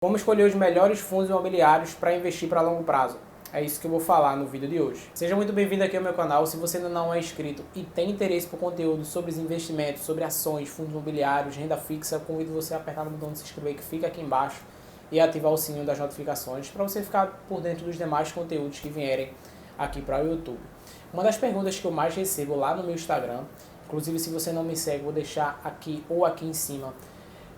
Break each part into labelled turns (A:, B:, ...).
A: Como escolher os melhores fundos imobiliários para investir para longo prazo? É isso que eu vou falar no vídeo de hoje. Seja muito bem-vindo aqui ao meu canal. Se você ainda não é inscrito e tem interesse por conteúdo sobre os investimentos, sobre ações, fundos imobiliários, renda fixa, eu convido você a apertar no botão de se inscrever que fica aqui embaixo e ativar o sininho das notificações para você ficar por dentro dos demais conteúdos que vierem aqui para o YouTube. Uma das perguntas que eu mais recebo lá no meu Instagram, inclusive se você não me segue, vou deixar aqui ou aqui em cima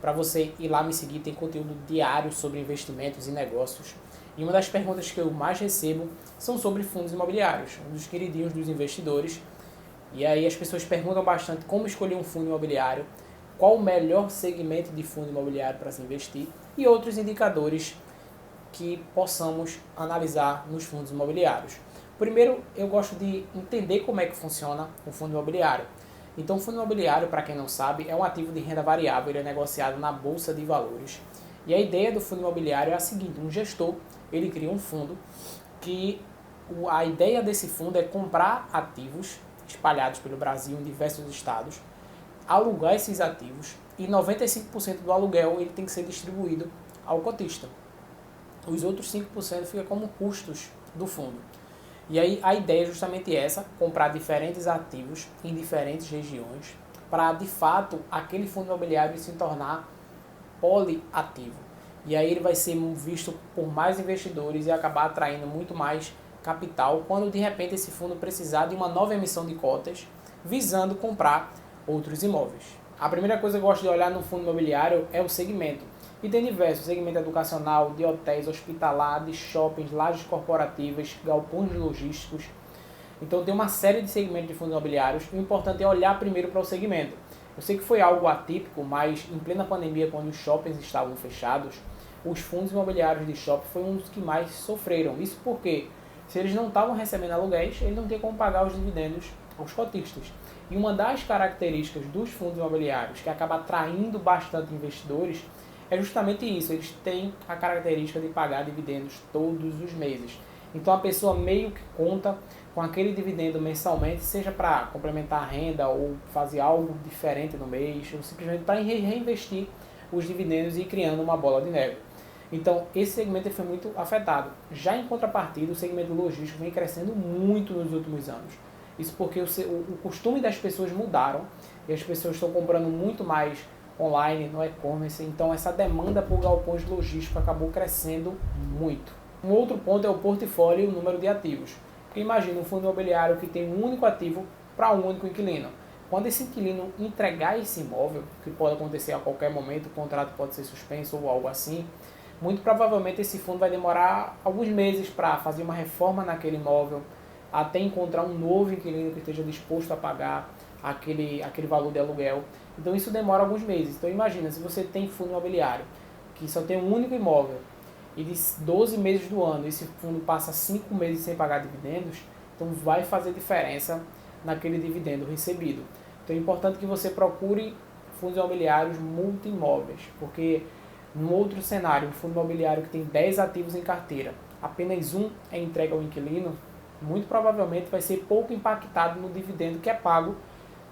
A: para você ir lá me seguir, tem conteúdo diário sobre investimentos e negócios. E uma das perguntas que eu mais recebo são sobre fundos imobiliários, um dos queridinhos dos investidores. E aí as pessoas perguntam bastante como escolher um fundo imobiliário, qual o melhor segmento de fundo imobiliário para se investir e outros indicadores que possamos analisar nos fundos imobiliários. Primeiro, eu gosto de entender como é que funciona o fundo imobiliário. Então, o fundo imobiliário, para quem não sabe, é um ativo de renda variável, ele é negociado na Bolsa de Valores. E a ideia do fundo imobiliário é a seguinte: um gestor, ele cria um fundo que a ideia desse fundo é comprar ativos espalhados pelo Brasil em diversos estados, alugar esses ativos e 95% do aluguel ele tem que ser distribuído ao cotista. Os outros 5% fica como custos do fundo. E aí a ideia é justamente essa, comprar diferentes ativos em diferentes regiões para de fato aquele fundo imobiliário se tornar poliativo. E aí ele vai ser visto por mais investidores e acabar atraindo muito mais capital quando de repente esse fundo precisar de uma nova emissão de cotas visando comprar outros imóveis. A primeira coisa que eu gosto de olhar no fundo imobiliário é o segmento. E tem diversos, segmento educacional, de hotéis, hospitalar, de shoppings, lajes corporativas, galpões logísticos. Então tem uma série de segmentos de fundos imobiliários. O importante é olhar primeiro para o segmento. Eu sei que foi algo atípico, mas em plena pandemia, quando os shoppings estavam fechados, os fundos imobiliários de shopping foi um dos que mais sofreram. Isso porque, se eles não estavam recebendo aluguéis, eles não tinham como pagar os dividendos aos cotistas. E uma das características dos fundos imobiliários que acaba atraindo bastante investidores é justamente isso, eles têm a característica de pagar dividendos todos os meses. Então a pessoa meio que conta com aquele dividendo mensalmente, seja para complementar a renda ou fazer algo diferente no mês, ou simplesmente para reinvestir os dividendos e ir criando uma bola de neve. Então esse segmento foi muito afetado. Já em contrapartida, o segmento logístico vem crescendo muito nos últimos anos. Isso porque o costume das pessoas mudaram e as pessoas estão comprando muito mais online, no e-commerce, então essa demanda por galpões logísticos acabou crescendo muito. Um outro ponto é o portfólio e o número de ativos. Porque imagina um fundo imobiliário que tem um único ativo para um único inquilino. Quando esse inquilino entregar esse imóvel, que pode acontecer a qualquer momento, o contrato pode ser suspenso ou algo assim, muito provavelmente esse fundo vai demorar alguns meses para fazer uma reforma naquele imóvel, até encontrar um novo inquilino que esteja disposto a pagar aquele valor de aluguel. Então isso demora alguns meses. Então imagina, se você tem fundo imobiliário que só tem um único imóvel e de 12 meses do ano esse fundo passa 5 meses sem pagar dividendos, então vai fazer diferença naquele dividendo recebido. Então é importante que você procure fundos imobiliários multi-imóveis, porque no outro cenário, um fundo imobiliário que tem 10 ativos em carteira, apenas um é entregue ao inquilino, muito provavelmente vai ser pouco impactado no dividendo que é pago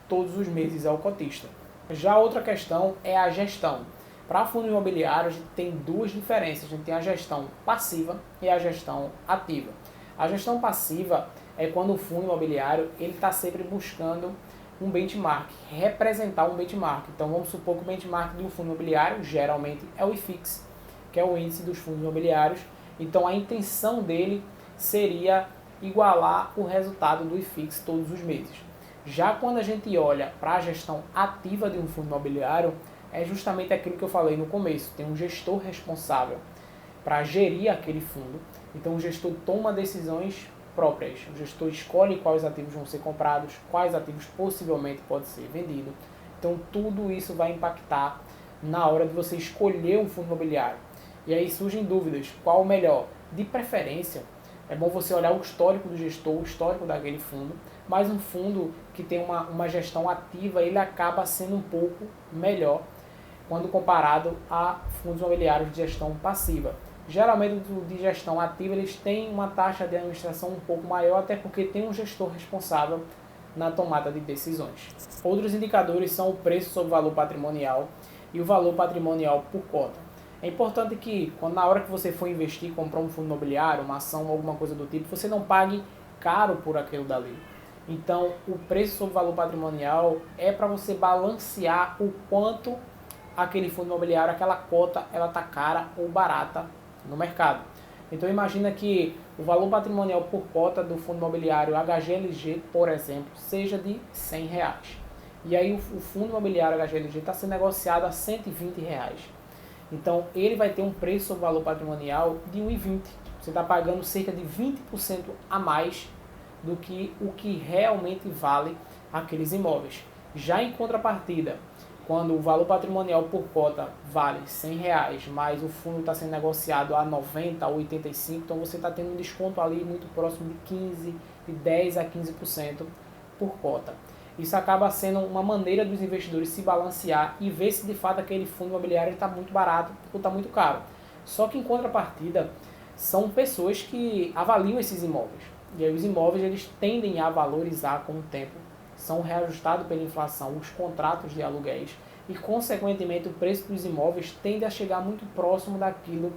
A: todos os meses ao cotista. Já outra questão é a gestão. Para fundo imobiliário, a gente tem duas diferenças. A gente tem a gestão passiva e a gestão ativa. A gestão passiva é quando o fundo imobiliário ele está sempre buscando um benchmark, representar um benchmark. Então vamos supor que o benchmark de um fundo imobiliário geralmente é o IFIX, que é o índice dos fundos imobiliários. Então a intenção dele seria igualar o resultado do IFIX todos os meses. Já quando a gente olha para a gestão ativa de um fundo imobiliário, é justamente aquilo que eu falei no começo. Tem um gestor responsável para gerir aquele fundo. Então o gestor toma decisões próprias. O gestor escolhe quais ativos vão ser comprados, quais ativos possivelmente podem ser vendidos. Então tudo isso vai impactar na hora de você escolher um fundo imobiliário. E aí surgem dúvidas, qual o melhor? De preferência, é bom você olhar o histórico do gestor, o histórico daquele fundo, mas um fundo que tem uma gestão ativa, ele acaba sendo um pouco melhor quando comparado a fundos imobiliários de gestão passiva. Geralmente, de gestão ativa, eles têm uma taxa de administração um pouco maior, até porque tem um gestor responsável na tomada de decisões. Outros indicadores são o preço sobre o valor patrimonial e o valor patrimonial por cota. É importante que, quando na hora que você for investir, comprar um fundo imobiliário, uma ação, alguma coisa do tipo, você não pague caro por aquilo dali. Então, o preço sobre valor patrimonial é para você balancear o quanto aquele fundo imobiliário, aquela cota, ela está cara ou barata no mercado. Então, imagina que o valor patrimonial por cota do fundo imobiliário HGLG, por exemplo, seja de R$100. E aí o fundo imobiliário HGLG está sendo negociado a R$120. Então, ele vai ter um preço sobre valor patrimonial de 1,20. Você está pagando cerca de 20% a mais do que o que realmente vale aqueles imóveis. Já em contrapartida, quando o valor patrimonial por cota vale R$100, mas o fundo está sendo negociado a 90 ou 85, então você está tendo um desconto ali muito próximo de 15, de 10 a 15% por cota. Isso acaba sendo uma maneira dos investidores se balancear e ver se de fato aquele fundo imobiliário está muito barato ou está muito caro. Só que em contrapartida, são pessoas que avaliam esses imóveis. E aí os imóveis eles tendem a valorizar com o tempo, são reajustados pela inflação, os contratos de aluguéis e consequentemente o preço dos imóveis tende a chegar muito próximo daquilo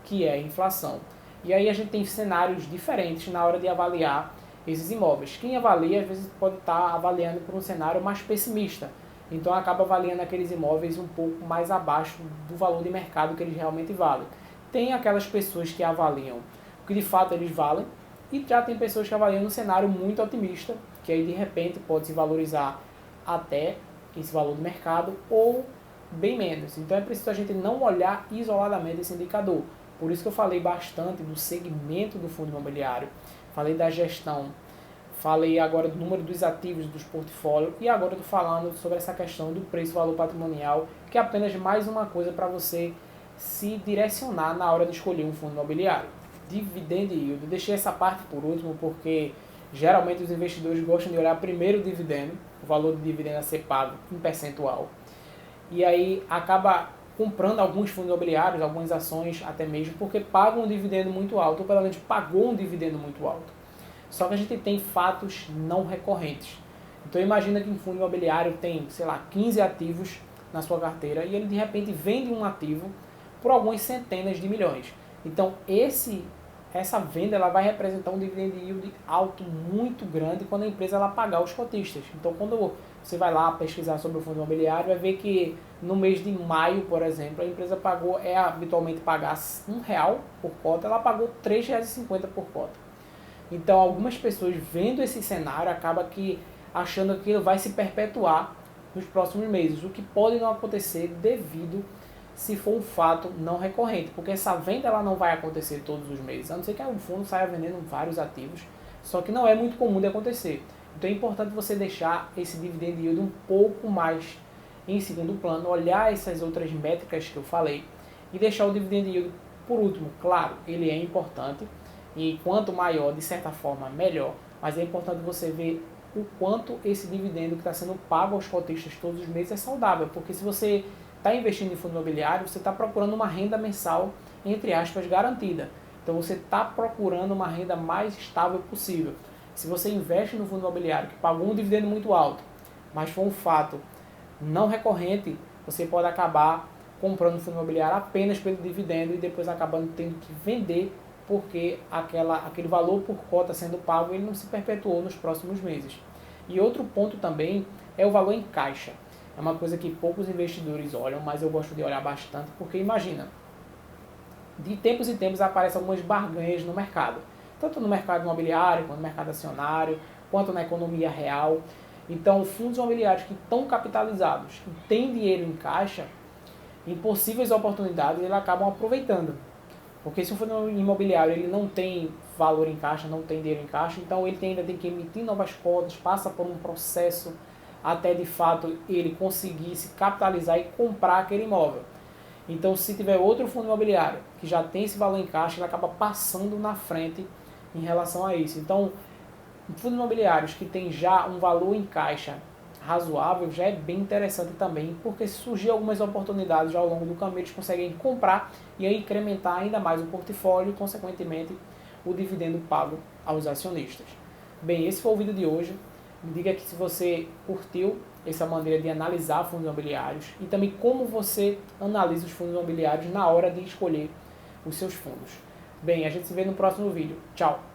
A: que é a inflação. E aí a gente tem cenários diferentes na hora de avaliar esses imóveis. Quem avalia às vezes pode estar avaliando por um cenário mais pessimista, então acaba avaliando aqueles imóveis um pouco mais abaixo do valor de mercado que eles realmente valem. Tem aquelas pessoas que avaliam o que de fato eles valem, e já tem pessoas que avaliam um cenário muito otimista, que aí de repente pode se valorizar até esse valor do mercado ou bem menos. Então é preciso a gente não olhar isoladamente esse indicador. Por isso que eu falei bastante do segmento do fundo imobiliário, falei da gestão, falei agora do número dos ativos dos portfólios e agora estou falando sobre essa questão do preço-valor patrimonial, que é apenas mais uma coisa para você se direcionar na hora de escolher um fundo imobiliário. Dividend yield, eu deixei essa parte por último porque geralmente os investidores gostam de olhar primeiro o dividendo, o valor do dividendo a ser pago em percentual, e aí acaba comprando alguns fundos imobiliários, algumas ações até mesmo, porque pagam um dividendo muito alto, ou pelo menos pagou um dividendo muito alto. Só que a gente tem fatos não recorrentes. Então imagina que um fundo imobiliário tem, sei lá, 15 ativos na sua carteira e ele de repente vende um ativo por algumas centenas de milhões. Então essa venda ela vai representar um dividend yield alto, muito grande, quando a empresa ela pagar os cotistas. Então quando você vai lá pesquisar sobre o fundo imobiliário, vai ver que no mês de maio, por exemplo, a empresa pagou, habitualmente pagar R$1 por cota, ela pagou R$3,50 por cota. Então algumas pessoas vendo esse cenário acabam que achando que ele vai se perpetuar nos próximos meses, o que pode não acontecer devido se for um fato não recorrente, porque essa venda ela não vai acontecer todos os meses, a não ser que o fundo saia vendendo vários ativos, só que não é muito comum de acontecer. Então é importante você deixar esse dividend yield um pouco mais em segundo plano, olhar essas outras métricas que eu falei e deixar o dividend yield por último. Claro, ele é importante e quanto maior, de certa forma, melhor, mas é importante você ver o quanto esse dividendo que está sendo pago aos cotistas todos os meses é saudável, porque se você está investindo em fundo imobiliário, você está procurando uma renda mensal, entre aspas, garantida. Então você está procurando uma renda mais estável possível. Se você investe no fundo imobiliário que pagou um dividendo muito alto, mas foi um fato não recorrente, você pode acabar comprando fundo imobiliário apenas pelo dividendo e depois acabando tendo que vender porque aquele valor por cota sendo pago ele não se perpetuou nos próximos meses. E outro ponto também é o valor em caixa. É uma coisa que poucos investidores olham, mas eu gosto de olhar bastante, porque imagina, de tempos em tempos aparecem algumas barganhas no mercado, tanto no mercado imobiliário, quanto no mercado acionário, quanto na economia real. Então, fundos imobiliários que estão capitalizados e têm dinheiro em caixa, em possíveis oportunidades, eles acabam aproveitando. Porque se o fundo imobiliário ele não tem valor em caixa, não tem dinheiro em caixa, então ele ainda tem que emitir novas cotas, passa por um processo até de fato ele conseguir se capitalizar e comprar aquele imóvel. Então se tiver outro fundo imobiliário que já tem esse valor em caixa, ele acaba passando na frente em relação a isso. Então fundos imobiliários que tem já um valor em caixa razoável já é bem interessante também, porque se surgir algumas oportunidades ao longo do caminho, eles conseguem comprar e aí incrementar ainda mais o portfólio e consequentemente o dividendo pago aos acionistas. Bem, esse foi o vídeo de hoje. Me diga aqui se você curtiu essa maneira de analisar fundos imobiliários e também como você analisa os fundos imobiliários na hora de escolher os seus fundos. Bem, a gente se vê no próximo vídeo. Tchau!